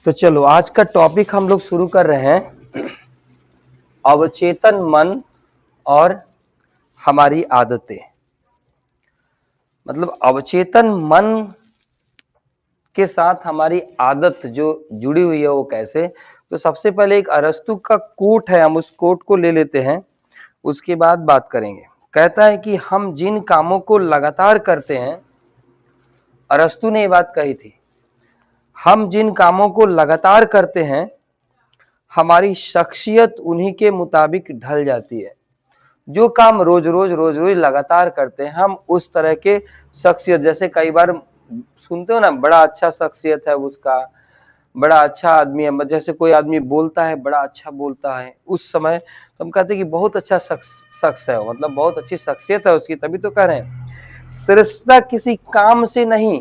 तो चलो आज का टॉपिक हम लोग शुरू कर रहे हैं अवचेतन मन और हमारी आदतें। मतलब अवचेतन मन के साथ हमारी आदत जो जुड़ी हुई है वो कैसे। तो सबसे पहले एक अरस्तु का कोट है, हम उस कोट को ले लेते हैं, उसके बाद बात करेंगे। कहता है कि हम जिन कामों को लगातार करते हैं, अरस्तु ने ये बात कही थी, हम जिन कामों को लगातार करते हैं हमारी शख्सियत उन्हीं के मुताबिक ढल जाती है। जो काम रोज रोज लगातार करते हैं हम उस तरह के शख्सियत, जैसे कई बार सुनते हो ना, बड़ा अच्छा शख्सियत है उसका, बड़ा अच्छा आदमी है, जैसे कोई आदमी बोलता है बड़ा अच्छा बोलता है, उस समय तो हम कहते हैं कि बहुत अच्छा शख्स है, मतलब बहुत अच्छी शख्सियत है उसकी। तभी तो कह रहे हैं श्रेष्ठता किसी काम से नहीं।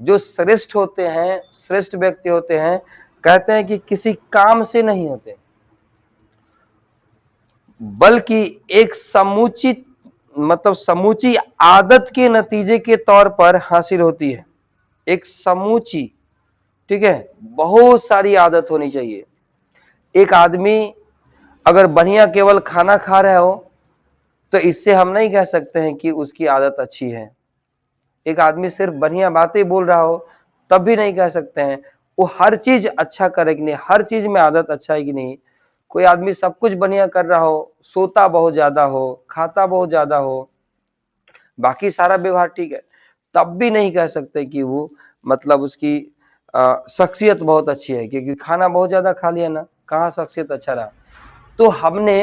जो श्रेष्ठ होते हैं, श्रेष्ठ व्यक्ति होते हैं, कहते हैं कि किसी काम से नहीं होते, बल्कि एक समुचित मतलब समूची आदत के नतीजे के तौर पर हासिल होती है। एक समूची, ठीक है, बहुत सारी आदत होनी चाहिए। एक आदमी अगर बढ़िया केवल खाना खा रहा हो तो इससे हम नहीं कह सकते हैं कि उसकी आदत अच्छी है। एक आदमी सिर्फ बढ़िया बातें बोल रहा हो तब भी नहीं कह सकते हैं वो हर चीज अच्छा करे कि नहीं, हर चीज में आदत अच्छा है कि नहीं। कोई आदमी सब कुछ बढ़िया कर रहा हो, सोता बहुत ज्यादा हो, खाता बहुत ज्यादा हो, बाकी सारा व्यवहार ठीक है, तब भी नहीं कह सकते कि वो मतलब उसकी शख्सियत बहुत अच्छी है, क्योंकि खाना बहुत ज्यादा खा लिया ना, कहाँ शख्सियत अच्छा रहा। तो हमने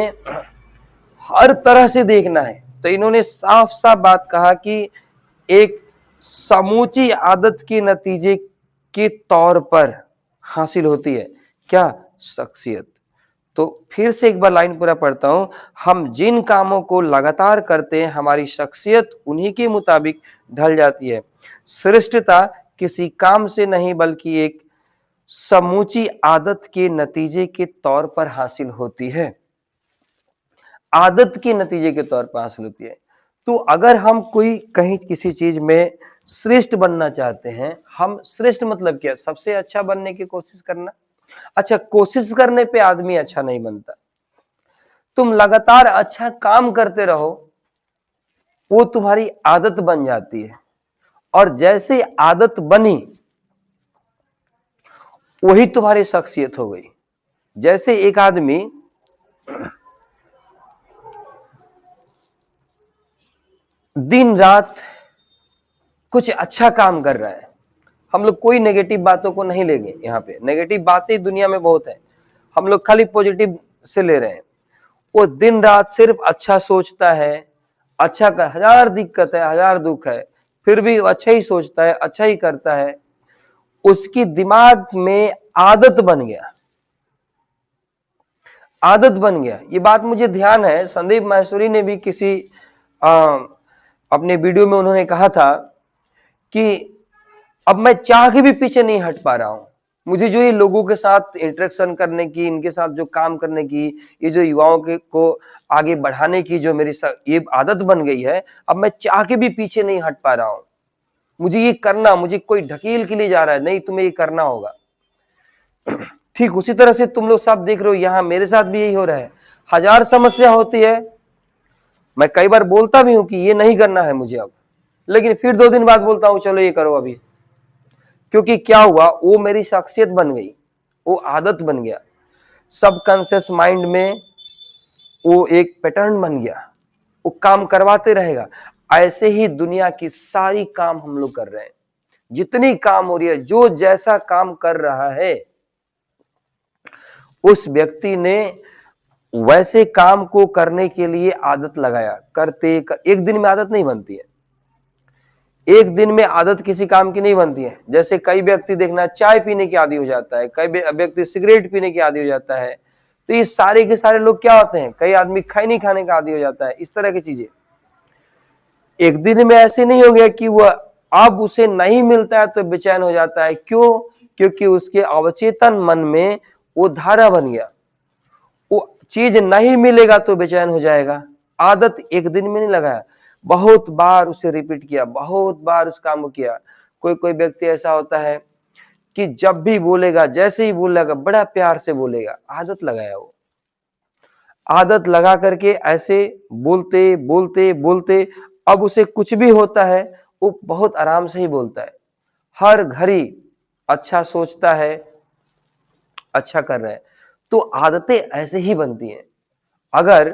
हर तरह से देखना है। तो इन्होंने साफ साफ बात कहा कि एक समूची आदत के नतीजे के तौर पर हासिल होती है क्या, शख्सियत। तो फिर से एक बार लाइन पूरा पढ़ता हूं, हम जिन कामों को लगातार करते हैं हमारी शख्सियत उन्हीं के मुताबिक ढल जाती है। श्रेष्ठता किसी काम से नहीं बल्कि एक समूची आदत के नतीजे के तौर पर हासिल होती है। आदत के नतीजे के तौर पर हासिल होती है। तो अगर हम कोई कहीं किसी चीज में श्रेष्ठ बनना चाहते हैं, हम श्रेष्ठ मतलब क्या, सबसे अच्छा बनने की कोशिश करना। अच्छा, कोशिश करने पे आदमी अच्छा नहीं बनता, तुम लगातार अच्छा काम करते रहो, वो तुम्हारी आदत बन जाती है, और जैसे आदत बनी वही तुम्हारी शख्सियत हो गई। जैसे एक आदमी दिन रात कुछ अच्छा काम कर रहा है, हम लोग कोई नेगेटिव बातों को नहीं लेंगे, यहाँ पे नेगेटिव बातें दुनिया में बहुत है, हम लोग खाली पॉजिटिव से ले रहे हैं। वो दिन रात सिर्फ अच्छा सोचता है, अच्छा कर, हजार दिक्कत है, हजार दुख है, फिर भी अच्छा ही सोचता है, अच्छा ही करता है, उसकी दिमाग में आदत बन गया, आदत बन गया। ये बात मुझे ध्यान है, संदीप माहेश्वरी ने भी किसी अपने वीडियो में उन्होंने कहा था कि अब मैं चाह के भी पीछे नहीं हट पा रहा हूं, मुझे जो ये लोगों के साथ इंटरेक्शन करने की, इनके साथ जो काम करने की, ये जो युवाओं के को आगे बढ़ाने की जो मेरी ये आदत बन गई है, अब मैं चाह के भी पीछे नहीं हट पा रहा हूं, मुझे ये करना, मुझे कोई ढकेल के लिए जा रहा है, नहीं तुम्हें ये करना होगा। ठीक उसी तरह से तुम लोग सब देख रहे हो, यहां मेरे साथ भी यही हो रहा है, हजार समस्या होती है, मैं कई बार बोलता भी हूं कि ये नहीं करना है मुझे अब, लेकिन फिर 2 दिन बाद बोलता हूं चलो ये करो अभी, क्योंकि क्या हुआ, वो मेरी शख्सियत बन गई, वो आदत बन गया, सबकॉन्शियस माइंड में वो एक पैटर्न बन गया, वो काम करवाते रहेगा। ऐसे ही दुनिया की सारी काम हम लोग कर रहे हैं, जितनी काम हो रही है, जो जैसा काम कर रहा है उस व्यक्ति ने वैसे काम को करने के लिए आदत लगाया, एक दिन में आदत नहीं बनती है, एक दिन में आदत किसी काम की नहीं बनती है। जैसे कई व्यक्ति देखना चाय पीने के आदी हो जाता है, कई व्यक्ति सिगरेट पीने के आदी हो जाता है, तो ये सारे के सारे लोग क्या होते हैं, कई आदमी खैनी खाने का आदी हो जाता है, इस तरह की चीजें। एक दिन में ऐसे नहीं हो गया कि वह अब उसे नहीं मिलता है तो बेचैन हो जाता है, क्यों, क्योंकि उसके अवचेतन मन में वो धारा बन गया, वो चीज नहीं मिलेगा तो बेचैन हो जाएगा। आदत एक दिन में नहीं लगाया, बहुत बार उसे रिपीट किया, बहुत बार उस काम को किया। कोई कोई व्यक्ति ऐसा होता है कि जब भी बोलेगा, जैसे ही बोलेगा, बड़ा प्यार से बोलेगा। आदत लगाया वो, आदत लगा करके ऐसे बोलते बोलते बोलते अब उसे कुछ भी होता है वो बहुत आराम से ही बोलता है, हर घड़ी अच्छा सोचता है, अच्छा कर रहा है। तो आदतें ऐसे ही बनती हैं। अगर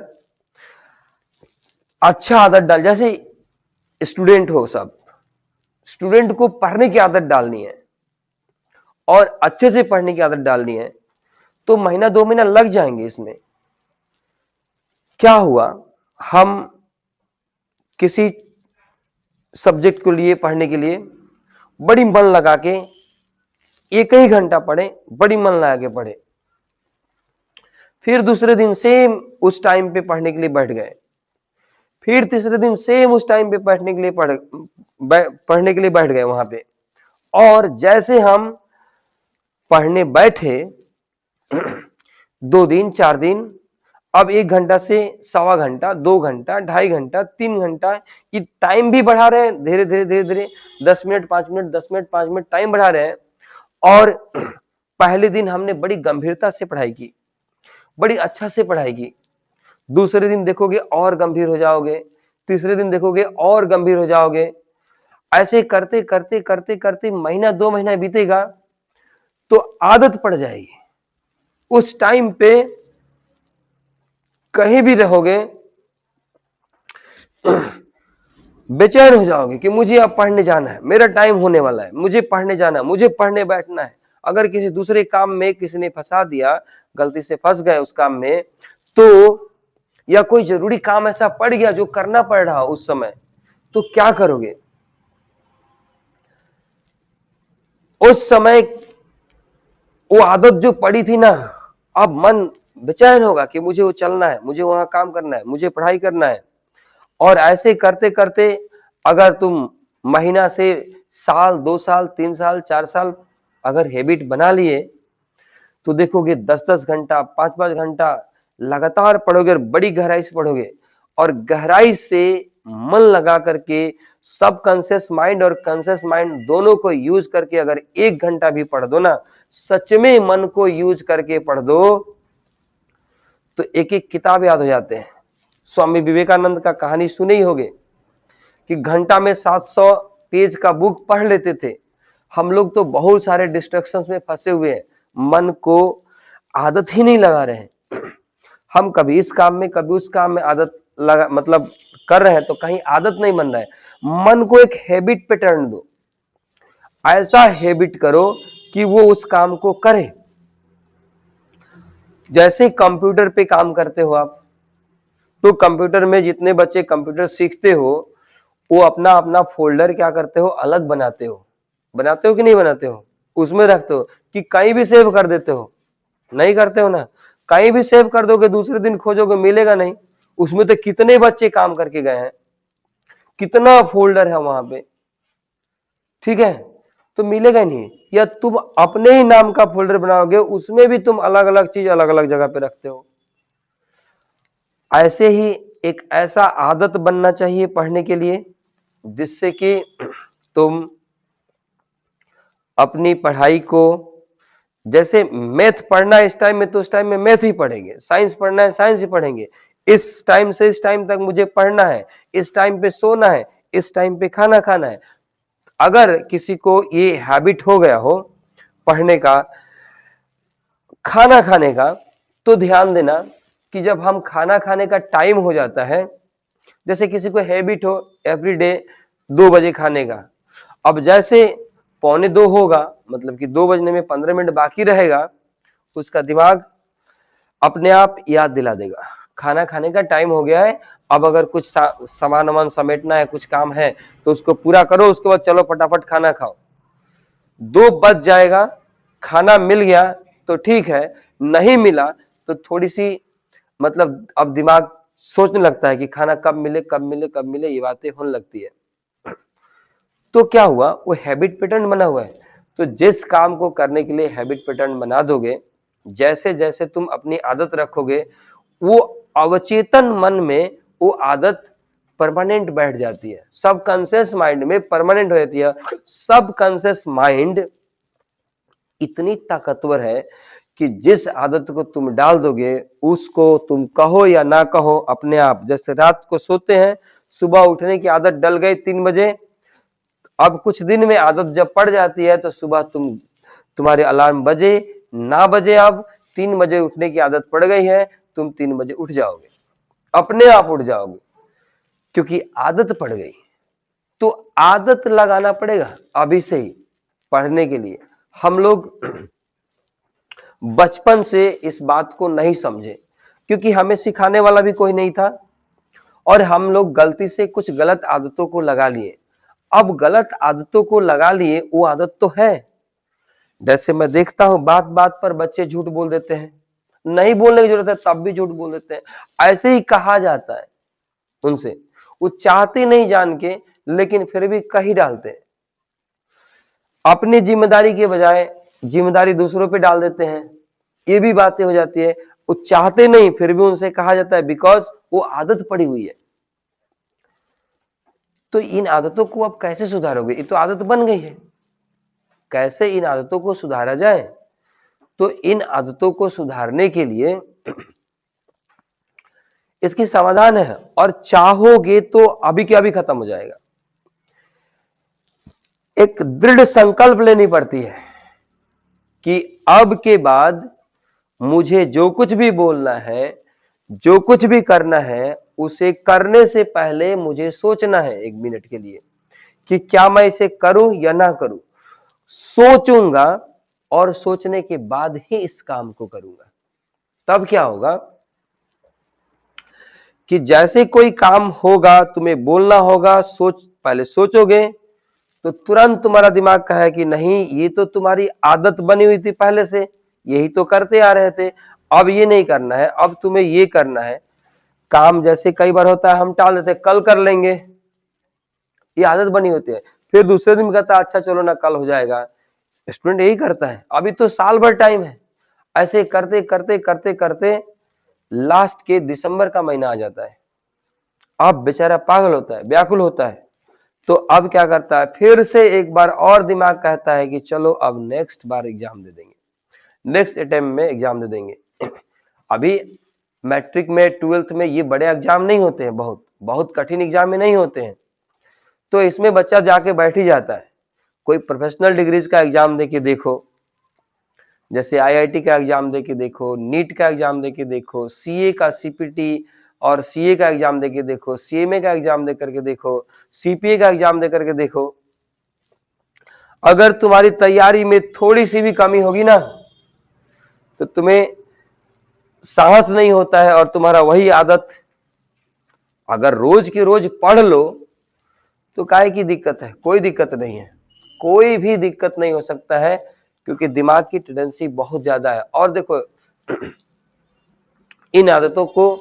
अच्छा आदत डाल, जैसे स्टूडेंट हो, सब स्टूडेंट को पढ़ने की आदत डालनी है और अच्छे से पढ़ने की आदत डालनी है, तो महीना 2 महीना लग जाएंगे इसमें। क्या हुआ, हम किसी सब्जेक्ट को लिए पढ़ने के लिए बड़ी मन लगा के 1 ही घंटा पढ़े, बड़ी मन लगा के पढ़े, फिर दूसरे दिन सेम उस टाइम पे पढ़ने के लिए बैठ गए, फिर तीसरे दिन सेम उस टाइम पे पढ़ने के लिए बैठ गए वहां पे। और जैसे हम पढ़ने बैठे 2 दिन 4 दिन, अब 1 घंटा से सवा घंटा, 2 घंटा, 2.5 घंटा, 3 घंटा, ये टाइम भी बढ़ा रहे हैं धीरे धीरे धीरे धीरे, 10 minute 5 minute, 10 minute 5 minute time बढ़ा रहे हैं। और पहले दिन हमने बड़ी गंभीरता से पढ़ाई की, बड़ी अच्छा से पढ़ाई की, दूसरे दिन देखोगे और गंभीर हो जाओगे, तीसरे दिन देखोगे और गंभीर हो जाओगे। ऐसे करते करते करते करते महीना 2 महीना बीतेगा तो आदत पड़ जाएगी। उस टाइम पे कहीं भी रहोगे बेचैन हो जाओगे कि मुझे अब पढ़ने जाना है, मेरा टाइम होने वाला है, मुझे पढ़ने जाना है, मुझे पढ़ने बैठना है। अगर किसी दूसरे काम में किसी ने फंसा दिया, गलती से फंस गए उस काम में, तो या कोई जरूरी काम ऐसा पड़ गया जो करना पड़ रहा उस समय, तो क्या करोगे? उस समय वो आदत जो पड़ी थी ना, अब मन बेचैन होगा कि मुझे वो चलना है, मुझे वहां काम करना है, मुझे पढ़ाई करना है। और ऐसे करते करते अगर तुम महीना से साल, 2 साल, 3 साल, 4 साल अगर हैबिट बना लिए, तो देखोगे 10-10 घंटा, 5-5 घंटा लगातार पढ़ोगे और बड़ी गहराई से पढ़ोगे, और गहराई से मन लगा करके सब कॉन्शियस माइंड और कॉन्शियस माइंड दोनों को यूज करके अगर 1 घंटा भी पढ़ दो ना, सच में मन को यूज करके पढ़ दो, तो एक एक किताब याद हो जाते हैं। स्वामी विवेकानंद का कहानी सुने ही होगे कि घंटा में 700 पेज का बुक पढ़ लेते थे। हम लोग तो बहुत सारे डिस्ट्रैक्शंस में फंसे हुए हैं, मन को आदत ही नहीं लगा रहे हैं। हम कभी इस काम में कभी उस काम में आदत लगा, मतलब कर रहे हैं, तो कहीं आदत नहीं बन रहा है। मन को एक हैबिट पे टर्न दो, ऐसा हैबिट करो कि वो उस काम को करे। जैसे कंप्यूटर पे काम करते हो आप, तो कंप्यूटर में जितने बच्चे कंप्यूटर सीखते हो, वो अपना अपना फोल्डर क्या करते हो, अलग बनाते हो कि नहीं बनाते हो? उसमें रखते हो कि कहीं भी सेव कर देते हो? नहीं करते हो ना। कहीं भी सेव कर दोगे, दूसरे दिन खोजोगे मिलेगा नहीं। उसमें तो कितने बच्चे काम करके गए हैं, कितना फोल्डर है वहां पे, ठीक है, तो मिलेगा नहीं। या तुम अपने ही नाम का फोल्डर बनाओगे, उसमें भी तुम अलग अलग चीज अलग अलग जगह पे रखते हो। ऐसे ही एक ऐसा आदत बनना चाहिए पढ़ने के लिए, जिससे कि तुम अपनी पढ़ाई को, जैसे मैथ पढ़ना है इस टाइम में, तो उस टाइम में मैथ ही पढ़ेंगे, साइंस पढ़ना है साइंस ही पढ़ेंगे, इस टाइम से इस टाइम तक मुझे पढ़ना है, इस टाइम पे सोना है, इस टाइम पे खाना खाना है। अगर किसी को ये हैबिट हो गया हो पढ़ने का, खाना खाने का, तो ध्यान देना कि जब हम खाना खाने का टाइम हो जाता है, जैसे किसी को हैबिट हो एवरीडे 2 बजे खाने का, अब जैसे 1:45 होगा, मतलब कि 2 बजने में 15 मिनट बाकी रहेगा, उसका दिमाग अपने आप याद दिला देगा खाना खाने का टाइम हो गया है। अब अगर कुछ सामान वामान समेटना है, कुछ काम है, तो उसको पूरा करो, उसके बाद चलो फटाफट खाना खाओ। 2 बज जाएगा, खाना मिल गया तो ठीक है, नहीं मिला तो थोड़ी सी, मतलब अब दिमाग सोचने लगता है कि खाना कब मिले कब मिले कब मिले, ये बातें होने लगती है। तो क्या हुआ, वो हैबिट पैटर्न बना हुआ है। तो जिस काम को करने के लिए हैबिट पैटर्न बना दोगे, जैसे जैसे तुम अपनी आदत रखोगे, वो अवचेतन मन में वो आदत परमानेंट बैठ जाती है, सब कॉन्शियस माइंड में परमानेंट हो जाती है। सब कॉन्शियस माइंड इतनी ताकतवर है कि जिस आदत को तुम डाल दोगे उसको तुम कहो या ना कहो अपने आप, जैसे रात को सोते हैं सुबह उठने की आदत डल गई 3 बजे, अब कुछ दिन में आदत जब पड़ जाती है तो सुबह तुम्हारे अलार्म बजे ना बजे, अब 3 बजे उठने की आदत पड़ गई है, तुम 3 बजे उठ जाओगे, अपने आप उठ जाओगे, क्योंकि आदत पड़ गई। तो आदत लगाना पड़ेगा अभी से ही पढ़ने के लिए। हम लोग बचपन से इस बात को नहीं समझे क्योंकि हमें सिखाने वाला भी कोई नहीं था और हम लोग गलती से कुछ गलत आदतों को लगा लिए। अब गलत आदतों को लगा लिए, वो आदत तो है, जैसे मैं देखता हूं बात बात पर बच्चे झूठ बोल देते हैं, नहीं बोलने की जरूरत है तब भी झूठ बोल देते हैं, ऐसे ही कहा जाता है उनसे, वो चाहते नहीं जान के लेकिन फिर भी कही डालते हैं, अपनी जिम्मेदारी के बजाय जिम्मेदारी दूसरों पे डाल देते हैं, ये भी बातें हो जाती है, वो चाहते नहीं फिर भी उनसे कहा जाता है बिकॉज वो आदत पड़ी हुई है। तो इन आदतों को अब कैसे सुधारोगे, ये तो आदत बन गई है, कैसे इन आदतों को सुधारा जाए? तो इन आदतों को सुधारने के लिए इसकी समाधान है, और चाहोगे तो अभी के अभी खत्म हो जाएगा। एक दृढ़ संकल्प लेनी पड़ती है कि अब के बाद मुझे जो कुछ भी बोलना है, जो कुछ भी करना है, उसे करने से पहले मुझे सोचना है 1 मिनट के लिए कि क्या मैं इसे करूं या ना करूं। सोचूंगा और सोचने के बाद ही इस काम को करूंगा। तब क्या होगा कि जैसे कोई काम होगा, तुम्हें बोलना होगा, पहले सोचोगे तो तुरंत तुम्हारा दिमाग कहे कि नहीं, ये तो तुम्हारी आदत बनी हुई थी पहले से, यही तो करते आ रहे थे, अब ये नहीं करना है, अब तुम्हें ये करना है। काम जैसे कई बार होता है हम टाल देते, कल कर लेंगे, ये आदत बनी होती है, फिर दूसरे दिन कहता है अच्छा चलो ना कल हो जाएगा। स्टूडेंट यही करता है, अभी तो साल भर टाइम है, ऐसे करते करते करते करते लास्ट के दिसंबर का महीना आ जाता है, अब बेचारा पागल होता है, व्याकुल होता है। तो अब क्या करता है, फिर से एक बार और दिमाग कहता है कि चलो अब नेक्स्ट बार एग्जाम दे देंगे, नेक्स्ट अटेम्प्ट में एग्जाम दे देंगे। अभी मैट्रिक में 12th में ये बड़े एग्जाम नहीं होते हैं, बहुत बहुत कठिन एग्जाम में नहीं होते हैं, तो इसमें बच्चा जाके बैठ ही जाता है। कोई प्रोफेशनल डिग्रीज का एग्जाम दे के देखो, जैसे आईआईटी का एग्जाम दे के देखो, नीट का एग्जाम दे के देखो, सीए का सीपीटी और सीए का एग्जाम दे के देखो, सीएमए का एग्जाम दे करके देखो, सीपीए का एग्जाम दे करके देखो, अगर तुम्हारी तैयारी में थोड़ी सी भी कमी होगी ना तो तुम्हें साहस नहीं होता है, और तुम्हारा वही आदत अगर रोज की रोज पढ़ लो तो काहे की दिक्कत है, कोई दिक्कत नहीं है, कोई भी दिक्कत नहीं हो सकता है, क्योंकि दिमाग की टेंडेंसी बहुत ज्यादा है। और देखो इन आदतों को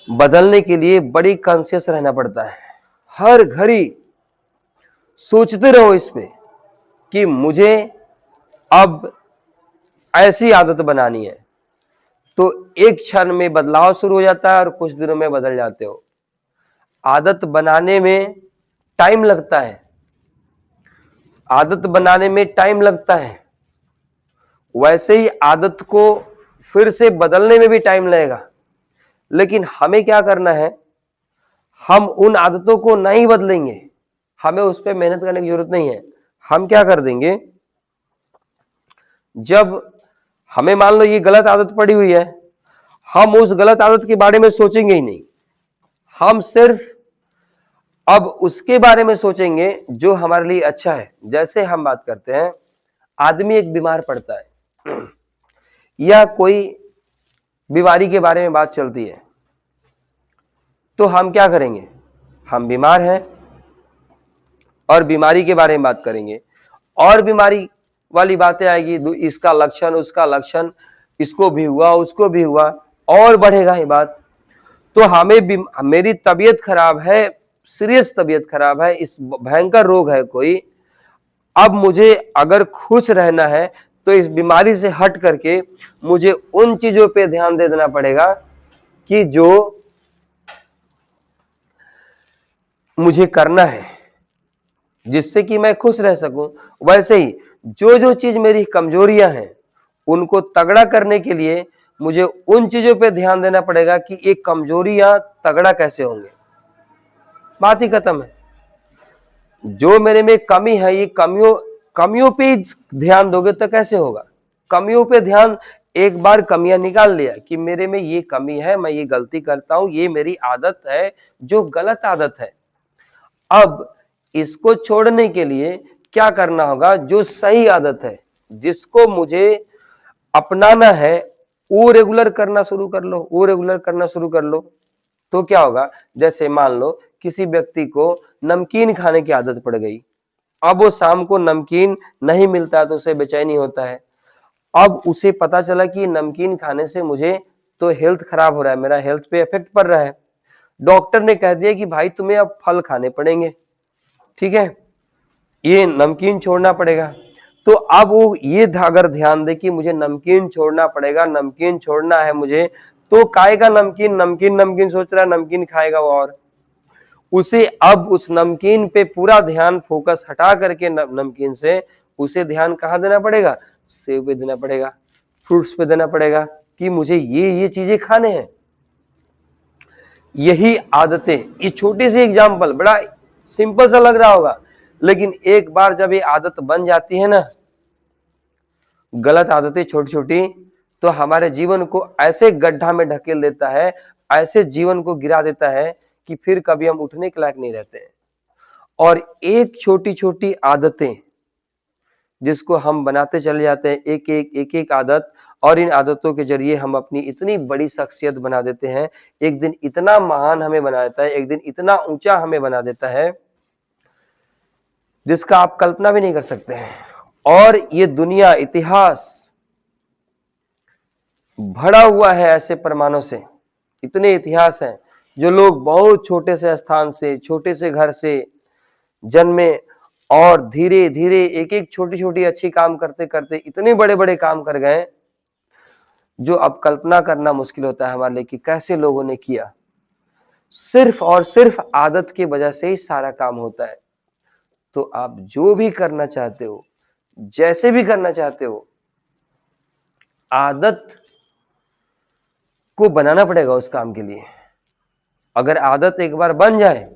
बदलने के लिए बड़ी कॉन्शियस रहना पड़ता है, हर घड़ी सोचते रहो इस पे कि मुझे अब ऐसी आदत बनानी है, तो एक क्षण में बदलाव शुरू हो जाता है और कुछ दिनों में बदल जाते हो। आदत बनाने में टाइम लगता है, आदत बनाने में टाइम लगता है, वैसे ही आदत को फिर से बदलने में भी टाइम लगेगा। लेकिन हमें क्या करना है, हम उन आदतों को नहीं बदलेंगे, हमें उस पर मेहनत करने की जरूरत नहीं है। हम क्या कर देंगे, जब हमें मान लो ये गलत आदत पड़ी हुई है, हम उस गलत आदत के बारे में सोचेंगे ही नहीं, हम सिर्फ अब उसके बारे में सोचेंगे जो हमारे लिए अच्छा है। जैसे हम बात करते हैं, आदमी एक बीमार पड़ता है या कोई बीमारी के बारे में बात चलती है, तो हम क्या करेंगे, हम बीमार हैं और बीमारी के बारे में बात करेंगे, और बीमारी वाली बातें आएगी, इसका लक्षण उसका लक्षण, इसको भी हुआ उसको भी हुआ, और बढ़ेगा ये बात। तो हमें मेरी तबीयत खराब है, सीरियस तबीयत खराब है, इस भयंकर रोग है कोई, अब मुझे अगर खुश रहना है तो इस बीमारी से हट करके मुझे उन चीजों पे ध्यान दे देना पड़ेगा कि जो मुझे करना है। जिससे कि मैं खुश रह सकूं। वैसे ही जो जो चीज मेरी कमजोरियां हैं उनको तगड़ा करने के लिए मुझे उन चीजों पे ध्यान देना पड़ेगा कि ये कमजोरियां तगड़ा कैसे होंगे। बात ही खत्म है। जो मेरे में कमी है, ये कमियों पे ही ध्यान दोगे तो कैसे होगा। कमियों पे ध्यान, एक बार कमियां निकाल लिया कि मेरे में ये कमी है, मैं ये गलती करता हूं, ये मेरी आदत है जो गलत आदत है। अब इसको छोड़ने के लिए क्या करना होगा, जो सही आदत है जिसको मुझे अपनाना है वो रेगुलर करना शुरू कर लो, वो रेगुलर करना शुरू कर लो। तो क्या होगा, जैसे मान लो किसी व्यक्ति को नमकीन खाने की आदत पड़ गई, अब वो शाम को नमकीन नहीं मिलता तो उसे बेचैनी होता है। अब उसे पता चला कि नमकीन खाने से मुझे तो हेल्थ खराब हो रहा है, मेरा हेल्थ पे इफेक्ट पड़ रहा है। डॉक्टर ने कह दिया कि भाई तुम्हें अब फल खाने पड़ेंगे, ठीक है, ये नमकीन छोड़ना पड़ेगा। तो अब वो ये अगर ध्यान दे कि मुझे नमकीन छोड़ना पड़ेगा, नमकीन छोड़ना है मुझे, तो खाएगा नमकीन, नमकीन नमकीन सोच रहा है, नमकीन खाएगा वो। और उसे अब उस नमकीन पे पूरा ध्यान फोकस हटा करके नमकीन से उसे ध्यान कहाँ देना पड़ेगा, सेब पे देना पड़ेगा, फ्रूट्स पे देना पड़ेगा कि मुझे ये चीजें खाने हैं। यही आदतें, ये छोटी सी एग्जांपल, बड़ा सिंपल सा लग रहा होगा, लेकिन एक बार जब ये आदत बन जाती है ना, गलत आदतें छोटी छोटी, तो हमारे जीवन को ऐसे गड्ढा में ढकेल देता है, ऐसे जीवन को गिरा देता है कि फिर कभी हम उठने के लायक नहीं रहते हैं। और एक छोटी छोटी आदतें जिसको हम बनाते चले जाते हैं, एक एक आदत, और इन आदतों के जरिए हम अपनी इतनी बड़ी शख्सियत बना देते हैं। एक दिन इतना महान हमें बना देता है, एक दिन इतना ऊंचा हमें बना देता है जिसका आप कल्पना भी नहीं कर सकते हैं। और ये दुनिया, इतिहास भरा हुआ है ऐसे प्रमाणों से, इतने इतिहास हैं जो लोग बहुत छोटे से स्थान से, छोटे से घर से जन्मे और धीरे धीरे एक एक छोटी छोटी अच्छी काम करते करते इतने बड़े बड़े काम कर गए जो अब कल्पना करना मुश्किल होता है हमारे लिए कि कैसे लोगों ने किया। सिर्फ और सिर्फ आदत की वजह से ही सारा काम होता है। तो आप जो भी करना चाहते हो, जैसे भी करना चाहते हो, आदत को बनाना पड़ेगा उस काम के लिए। अगर आदत एक बार बन जाए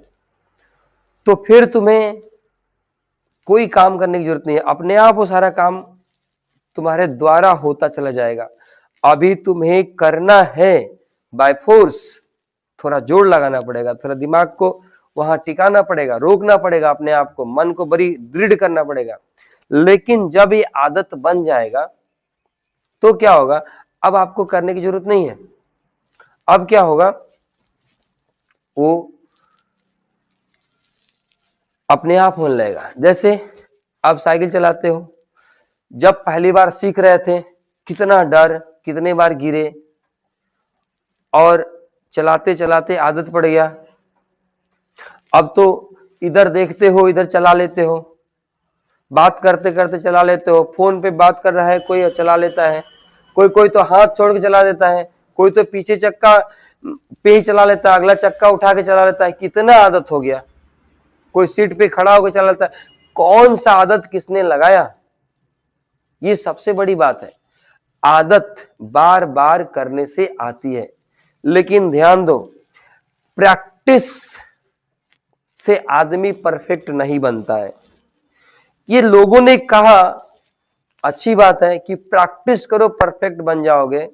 तो फिर तुम्हें कोई काम करने की जरूरत नहीं है, अपने आप वो सारा काम तुम्हारे द्वारा होता चला जाएगा। अभी तुम्हें करना है बाय फोर्स, थोड़ा जोर लगाना पड़ेगा, थोड़ा दिमाग को वहां टिकाना पड़ेगा, रोकना पड़ेगा अपने आप को, मन को बड़ी दृढ़ करना पड़ेगा। लेकिन जब ये आदत बन जाएगा तो क्या होगा, अब आपको करने की जरूरत नहीं है। अब क्या होगा, वो अपने आप होने लगेगा। जैसे आप साइकिल चलाते हो, जब पहली बार सीख रहे थे कितना डर, कितने बार गिरे, और चलाते चलाते आदत पड़ गया। अब तो इधर देखते हो इधर चला लेते हो, बात करते करते चला लेते हो, फोन पे बात कर रहा है कोई चला लेता है, कोई कोई तो हाथ छोड़ के चला देता है, कोई तो पीछे चक्का पे ही चला लेता है, अगला चक्का उठा के चला लेता है। कितना आदत हो गया, कोई सीट पे खड़ा होकर चला लेता है। कौन सा आदत किसने लगाया, ये सबसे बड़ी बात है। आदत बार बार करने से आती है, लेकिन ध्यान दो, प्रैक्टिस से आदमी परफेक्ट नहीं बनता है। ये लोगों ने कहा, अच्छी बात है कि प्रैक्टिस करो परफेक्ट बन जाओगे।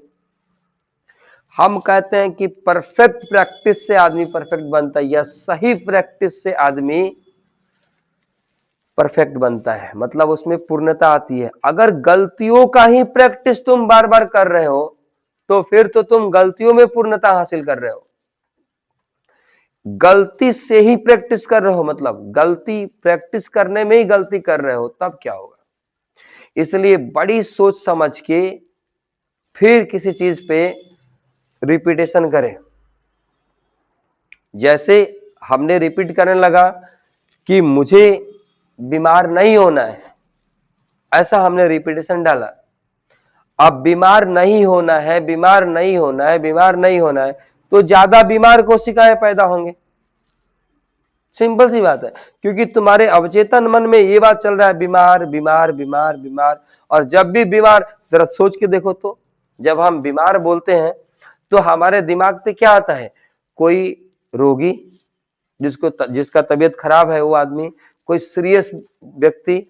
हम कहते हैं कि परफेक्ट प्रैक्टिस से आदमी परफेक्ट बनता है, या सही प्रैक्टिस से आदमी परफेक्ट बनता है, मतलब उसमें पूर्णता आती है। अगर गलतियों का ही प्रैक्टिस तुम बार बार कर रहे हो तो फिर तो तुम गलतियों में पूर्णता हासिल कर रहे हो। गलती से ही प्रैक्टिस कर रहे हो, मतलब गलती प्रैक्टिस करने में ही गलती कर रहे हो, तब क्या होगा। इसलिए बड़ी सोच समझ के फिर किसी चीज पे रिपीटेशन करें। जैसे हमने रिपीट करने लगा कि मुझे बीमार नहीं होना है, ऐसा हमने रिपीटेशन डाला। अब बीमार नहीं होना है, बीमार नहीं होना है, बीमार नहीं होना है, तो ज्यादा बीमार कोशिकाएं पैदा होंगे। सिंपल सी बात है, क्योंकि तुम्हारे अवचेतन मन में ये बात चल रहा है बीमार बीमार बीमार बीमार। और जब भी बीमार, जरा सोच के देखो तो, जब हम बीमार बोलते हैं तो हमारे दिमाग पे क्या आता है? कोई रोगी जिसका तबीयत खराब है वो आदमी, कोई सीरियस व्यक्ति,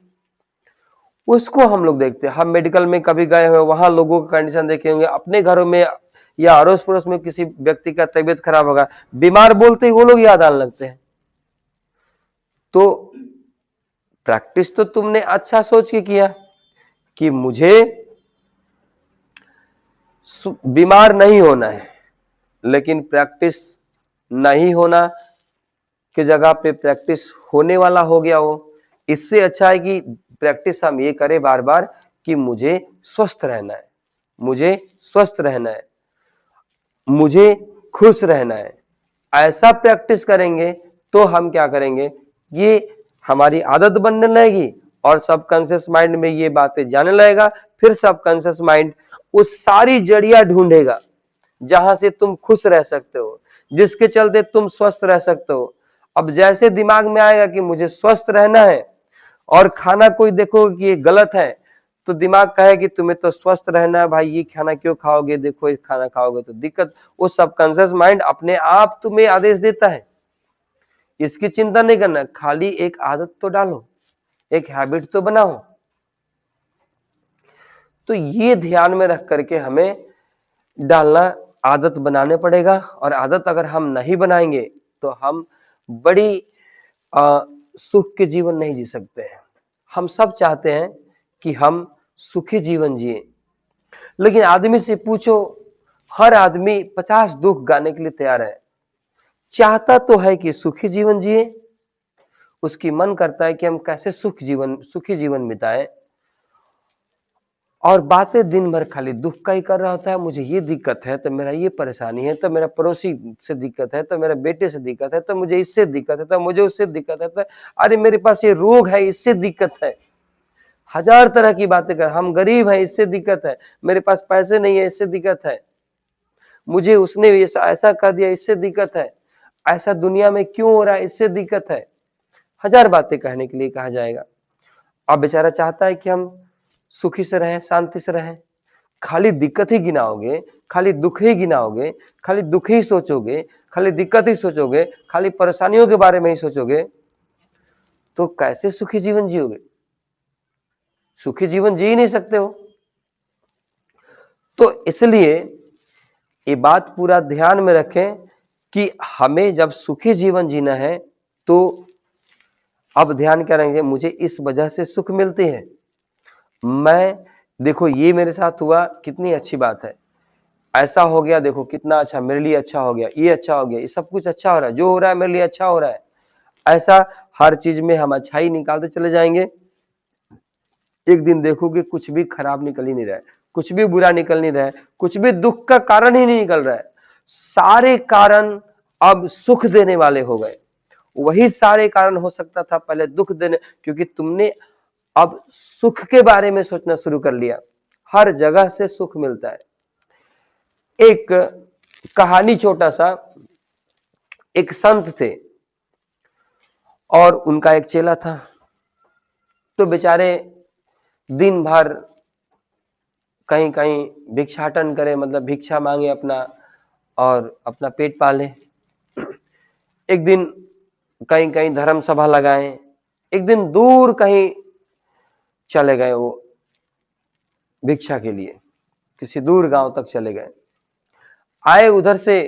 उसको हम लोग देखते हैं। हम मेडिकल में कभी गए हुए, वहां लोगों का कंडीशन देखे होंगे, अपने घरों में या अड़ोस पड़ोस में किसी व्यक्ति का तबीयत खराब होगा, बीमार बोलते ही वो लोग याद आने लगते हैं। तो प्रैक्टिस तो तुमने अच्छा सोच के किया कि मुझे बीमार नहीं होना है, लेकिन प्रैक्टिस नहीं होना की जगह पे प्रैक्टिस होने वाला हो गया हो। इससे अच्छा है कि प्रैक्टिस हम ये करें बार बार कि मुझे स्वस्थ रहना है, मुझे स्वस्थ रहना है, मुझे खुश रहना है। ऐसा प्रैक्टिस करेंगे तो हम क्या करेंगे, ये हमारी आदत बनने लगेगी और सबकॉन्शियस माइंड में ये बातें जाने लगेगा। फिर सबकॉन्शियस माइंड उस सारी जड़ियां ढूंढेगा जहां से तुम खुश रह सकते हो, जिसके चलते तुम स्वस्थ रह सकते हो। अब जैसे दिमाग में आएगा कि मुझे स्वस्थ रहना है और खाना कोई देखोगे कि ये गलत है, तो दिमाग कहे कि तुम्हें तो स्वस्थ रहना है भाई, ये खाना क्यों खाओगे, देखो ये खाना खाओगे तो दिक्कत। वो सबकॉन्शियस माइंड अपने आप तुम्हें आदेश देता है, इसकी चिंता नहीं करना, खाली एक आदत तो डालो, एक हैबिट तो बनाओ। तो ये ध्यान में रख करके हमें डालना, आदत बनाने पड़ेगा। और आदत अगर हम नहीं बनाएंगे तो हम बड़ी सुख के जीवन नहीं जी सकते हैं। हम सब चाहते हैं कि हम सुखी जीवन जिए, लेकिन आदमी से पूछो, हर आदमी 50 दुख गाने के लिए तैयार है। चाहता तो है कि सुखी जीवन जिए, उसकी मन करता है कि हम कैसे सुखी जीवन बिताएं, और बातें दिन भर खाली दुख का ही कर रहा होता है। मुझे ये दिक्कत है तो मेरा ये परेशानी है, तो मेरा पड़ोसी से दिक्कत है, तो मेरे बेटे से दिक्कत है, तो मुझे इससे दिक्कत है, तो मुझे उससे दिक्कत है, तो अरे मेरे पास ये रोग है इससे दिक्कत है। हजार तरह की बातें कर, हम गरीब हैं इससे दिक्कत है, मेरे पास पैसे नहीं है इससे दिक्कत है, मुझे उसने ऐसा कर दिया इससे दिक्कत है, ऐसा दुनिया में क्यों हो रहा है इससे दिक्कत है। हजार बातें कहने के लिए कहा जाएगा। अब बेचारा चाहता है कि हम सुखी से रहें, शांति से रहें। खाली दिक्कत ही गिनाओगे, खाली दुख ही गिनाओगे, खाली दुख ही सोचोगे, खाली दिक्कत ही सोचोगे, खाली परेशानियों के बारे में ही सोचोगे, तो कैसे सुखी जीवन जियोगे? सुखी जीवन जी ही नहीं सकते हो। तो इसलिए ये बात पूरा ध्यान में रखें कि हमें जब सुखी जीवन जीना है तो अब ध्यान क्या रहेंगे, मुझे इस वजह से सुख मिलती है। मैं देखो ये मेरे साथ हुआ, कितनी अच्छी बात है, ऐसा हो गया, देखो कितना अच्छा, मेरे लिए अच्छा हो गया, ये अच्छा हो गया, ये सब कुछ अच्छा हो रहा है, जो हो रहा है मेरे लिए अच्छा हो रहा है। ऐसा हर चीज में हम अच्छाई निकालते चले जाएंगे। एक दिन देखोगे कुछ भी खराब निकल ही नहीं रहा है, कुछ भी बुरा निकल नहीं रहा है, कुछ भी दुख का कारण ही नहीं निकल रहा है। सारे कारण अब सुख देने वाले हो गए। वही सारे कारण हो सकता था पहले दुख देने, क्योंकि तुमने अब सुख के बारे में सोचना शुरू कर लिया। हर जगह से सुख मिलता है। एक कहानी, छोटा सा, एक संत थे और उनका एक चेला था। तो बेचारे दिन भर कहीं कहीं भिक्षाटन करे, मतलब भिक्षा मांगे अपना और अपना पेट पाले। एक दिन कहीं कहीं धर्म सभा लगाए, एक दिन दूर कहीं चले गए वो भिक्षा के लिए, किसी दूर गांव तक चले गए। आए उधर से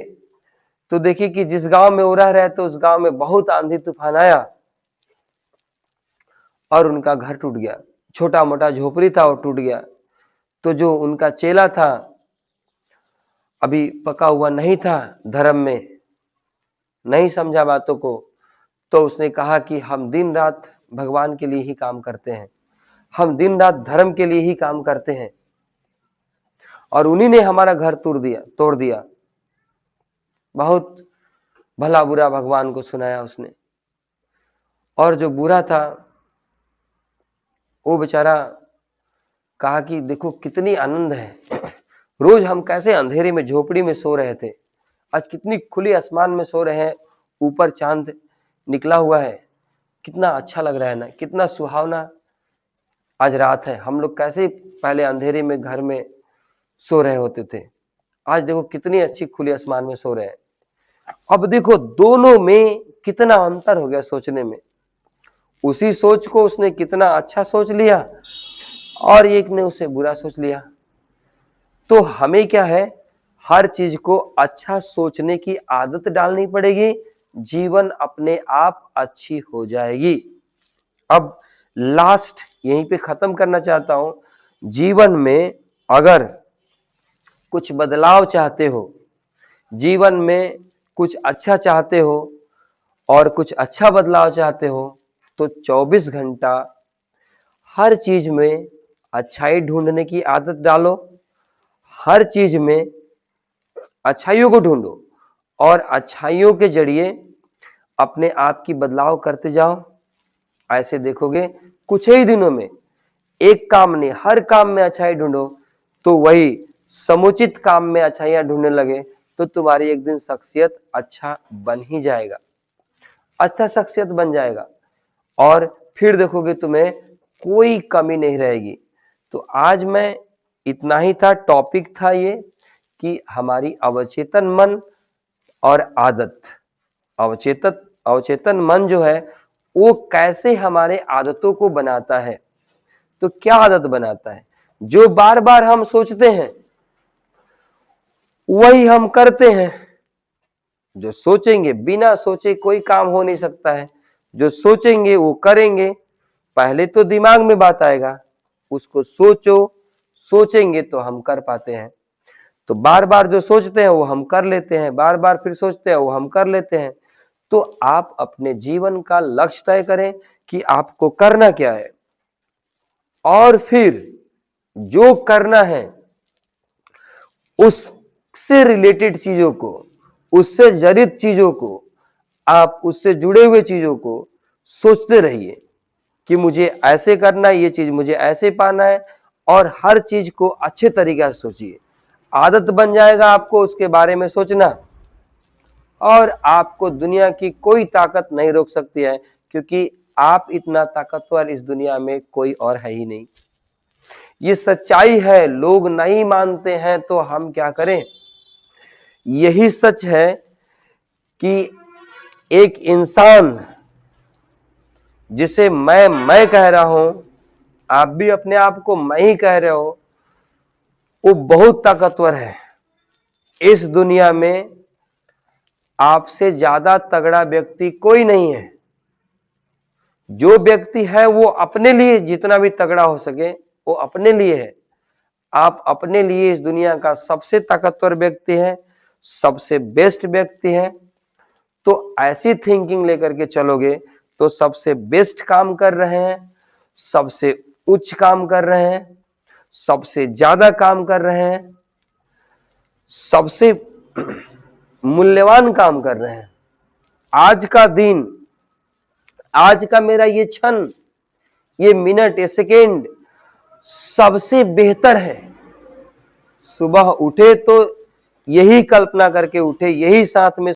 तो देखिए कि जिस गांव में वो रह रहे तो उस गांव में बहुत आंधी तूफान आया और उनका घर टूट गया। छोटा मोटा झोपड़ी था वो टूट गया। तो जो उनका चेला था, अभी पका हुआ नहीं था धर्म में, नहीं समझा बातों को, तो उसने कहा कि हम दिन रात भगवान के लिए ही काम करते हैं, हम दिन रात धर्म के लिए ही काम करते हैं, और उन्हीं ने हमारा घर तोड़ दिया। बहुत भला बुरा भगवान को सुनाया उसने। और जो बुरा था वो बेचारा कहा कि देखो कितनी आनंद है, रोज हम कैसे अंधेरे में झोपड़ी में सो रहे थे, आज कितनी खुली आसमान में सो रहे हैं, ऊपर चांद निकला हुआ है। कितना अच्छा लग रहा है ना, कितना सुहावना आज रात है। हम लोग कैसे पहले अंधेरे में घर में सो रहे होते थे, आज देखो कितनी अच्छी खुले आसमान में सो रहे हैं। अब देखो दोनों में कितना अंतर हो गया सोचने में। उसी सोच को उसने कितना अच्छा सोच लिया और एक ने उसे बुरा सोच लिया। तो हमें क्या है, हर चीज को अच्छा सोचने की आदत डालनी पड़ेगी, जीवन अपने आप अच्छी हो जाएगी। अब लास्ट यहीं पे खत्म करना चाहता हूं, जीवन में अगर कुछ बदलाव चाहते हो, जीवन में कुछ अच्छा चाहते हो और कुछ अच्छा बदलाव चाहते हो, तो 24 घंटा हर चीज में अच्छाई ढूंढने की आदत डालो। हर चीज में अच्छाइयों को ढूंढो और अच्छाइयों के जरिए अपने आप की बदलाव करते जाओ। ऐसे देखोगे कुछ ही दिनों में, एक काम नहीं हर काम में अच्छाई ढूंढो, तो वही समुचित काम में अच्छाइयां ढूंढने लगे तो तुम्हारी एक दिन शख्सियत अच्छा बन ही जाएगा, अच्छा शख्सियत बन जाएगा और फिर देखोगे तुम्हें कोई कमी नहीं रहेगी। तो आज मैं इतना ही था, टॉपिक था ये कि हमारी अवचेतन मन और आदत, अवचेतन मन जो है वो कैसे हमारे आदतों को बनाता है। तो क्या आदत बनाता है, जो बार बार हम सोचते हैं वही हम करते हैं। जो सोचेंगे, बिना सोचे कोई काम हो नहीं सकता है, जो सोचेंगे वो करेंगे। पहले तो दिमाग में बात आएगा, उसको सोचो, सोचेंगे तो हम कर पाते हैं। तो बार बार जो सोचते हैं वो हम कर लेते हैं, बार बार फिर सोचते हैं वो हम कर लेते हैं। तो आप अपने जीवन का लक्ष्य तय करें कि आपको करना क्या है और फिर जो करना है उससे रिलेटेड चीजों को, उससे जड़ित चीजों को, आप उससे जुड़े हुए चीजों को सोचते रहिए कि मुझे ऐसे करना है, ये चीज मुझे ऐसे पाना है, और हर चीज को अच्छे तरीके से सोचिए। आदत बन जाएगा आपको उसके बारे में सोचना और आपको दुनिया की कोई ताकत नहीं रोक सकती है, क्योंकि आप इतना ताकतवर इस दुनिया में कोई और है ही नहीं। ये सच्चाई है, लोग नहीं मानते हैं तो हम क्या करें। यही सच है कि एक इंसान जिसे मैं कह रहा हूं, आप भी अपने आप को मैं ही कह रहे हो, वो बहुत ताकतवर है। इस दुनिया में आपसे ज्यादा तगड़ा व्यक्ति कोई नहीं है। जो व्यक्ति है वो अपने लिए जितना भी तगड़ा हो सके वो अपने लिए है। आप अपने लिए इस दुनिया का सबसे ताकतवर व्यक्ति है, सबसे बेस्ट व्यक्ति है। तो ऐसी थिंकिंग लेकर के चलोगे तो सबसे बेस्ट काम कर रहे हैं, सबसे उच्च काम कर रहे हैं, सबसे ज्यादा काम कर रहे हैं, सबसे मूल्यवान काम कर रहे हैं। आज का दिन, आज का मेरा ये क्षण, ये मिनट, ये सेकेंड सबसे बेहतर है। सुबह उठे तो यही कल्पना करके उठे, यही साथ में